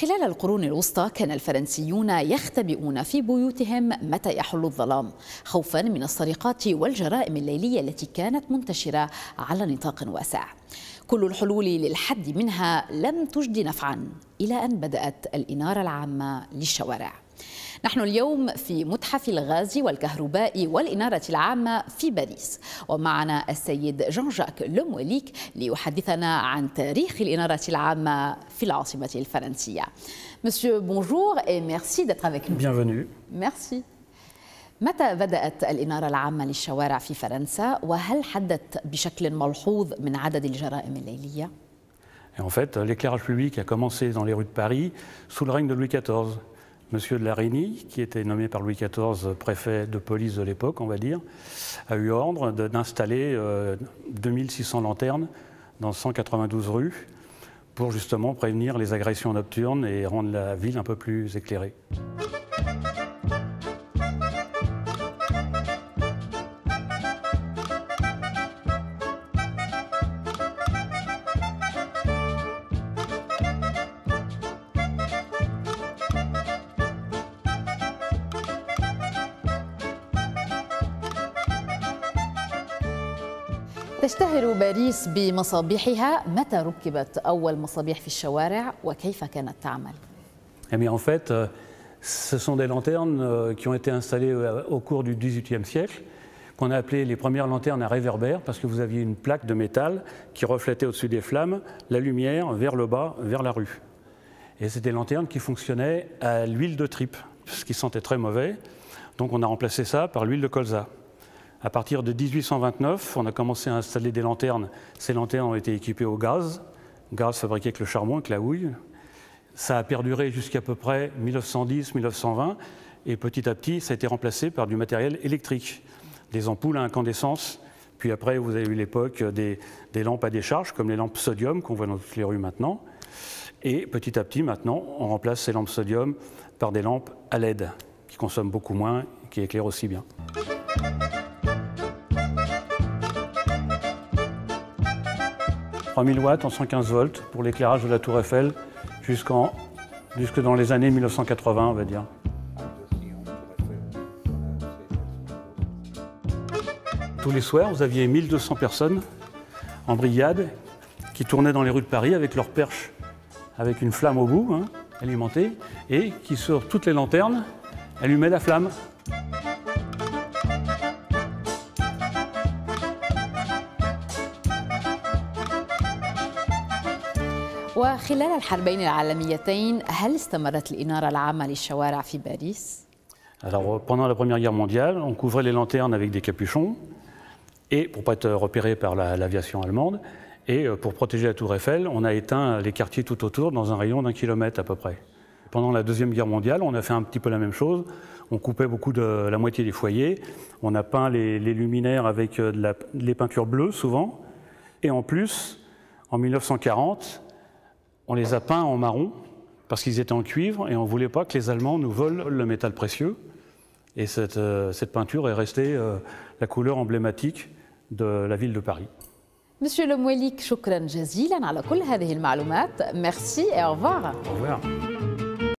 خلال القرون الوسطى كان الفرنسيون يختبئون في بيوتهم متى يحل الظلام خوفا من السرقات والجرائم الليلية التي كانت منتشرة على نطاق واسع. كل الحلول للحد منها لم تجد نفعا إلى أن بدأت الإنارة العامة للشوارع. نحن اليوم في متحف الغاز والكهرباء والإنارة العامة في باريس، ومعنا السيد جان جاك لومويليك ليحدثنا عن تاريخ الإنارة العامة في العاصمة الفرنسية. Monsieur, bonjour et merci d'être avec nous. Bienvenue. Merci. متى بدأت الإنارة العامة للشوارع في فرنسا وهل حدت بشكل ملحوظ من عدد الجرائم الليلية؟ Et en fait, l'éclairage public a commencé dans les rues de Paris sous le règne de Louis XIV. Monsieur de la Reynie, qui était nommé par Louis XIV préfet de police de l'époque, on va dire, a eu ordre d'installer 2600 lanternes dans 192 rues pour justement prévenir les agressions nocturnes et rendre la ville un peu plus éclairée. تشتهر باريس بمصابيحها. متى ركبت أول مصابيح في الشوارع وكيف كانت تعمل؟ Eh bien, en fait, ce sont des lanternes qui ont été installées au cours du XVIIIe siècle, qu'on a appelées les premières lanternes à réverbère, parce que vous aviez une plaque de métal qui reflétait au-dessus des flammes la lumière vers le bas, vers la rue. Et c'était des lanternes qui fonctionnaient à l'huile de tripe, ce qui sentait très mauvais. Donc on a remplacé ça par l'huile de colza. À partir de 1829, on a commencé à installer des lanternes. Ces lanternes ont été équipées au gaz fabriqué avec le charbon, avec la houille. Ça a perduré jusqu'à peu près 1910-1920, et petit à petit, ça a été remplacé par du matériel électrique, des ampoules à incandescence. Puis après, vous avez eu l'époque des lampes à décharge, comme les lampes sodium qu'on voit dans toutes les rues maintenant. Et petit à petit, maintenant, on remplace ces lampes sodium par des lampes à LED, qui consomment beaucoup moins et qui éclairent aussi bien. 3000 watts en 115 volts pour l'éclairage de la Tour Eiffel jusque dans les années 1980, on va dire. Tous les soirs, vous aviez 1200 personnes en brigade qui tournaient dans les rues de Paris avec leurs perches, avec une flamme au bout, alimentée, et qui, sur toutes les lanternes, allumaient la flamme. وخلال الحربين العالميتين هل استمرت الإنارة العامة للشوارع في باريس؟ Alors, pendant la Première Guerre mondiale, on couvrait les lanternes avec des capuchons, et pour ne pas être repéré par l'aviation allemande, et pour protéger la Tour Eiffel, on a éteint les quartiers tout autour dans un rayon d'1 kilomètre à peu près. Pendant la Deuxième Guerre mondiale, on a fait un petit peu la même chose. On coupait beaucoup de la moitié des foyers. On a peint les luminaires avec les peintures bleues souvent. Et en plus, en 1940, on les a peints en marron parce qu'ils étaient en cuivre et on ne voulait pas que les Allemands nous volent le métal précieux. Et cette peinture est restée la couleur emblématique de la ville de Paris. Monsieur Lomouelik, شكرا جزيلا على كل هذه المعلومات. Merci et au revoir. Au revoir.